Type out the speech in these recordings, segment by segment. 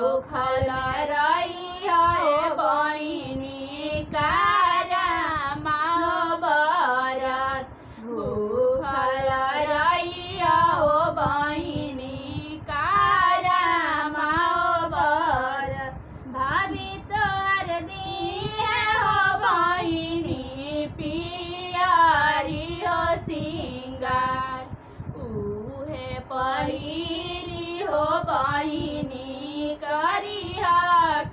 भूखल रहिया बहिनी कारमा बरत भूखल रहिया बहिनी कारमा बरत भाभी तोर दिए हो बहिनी पियरी हो सिंगार उहे पहिरी हो बहिनी करिया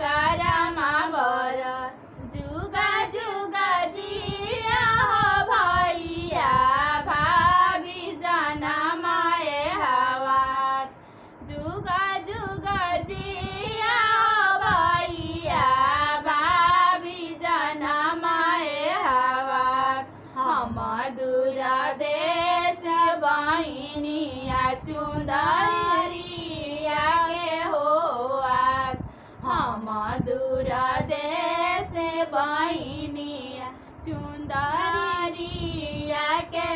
कारमा बरत जुगा जुगा जिया हो भैया भाभी जनमाए हवात जुगा जुगा जिया हो भैया भाभी जनमाए हवात हम दूर देश बहिनिया चुंदरिया के हो आज हम दूर देश बहिनिया चुंदरिया के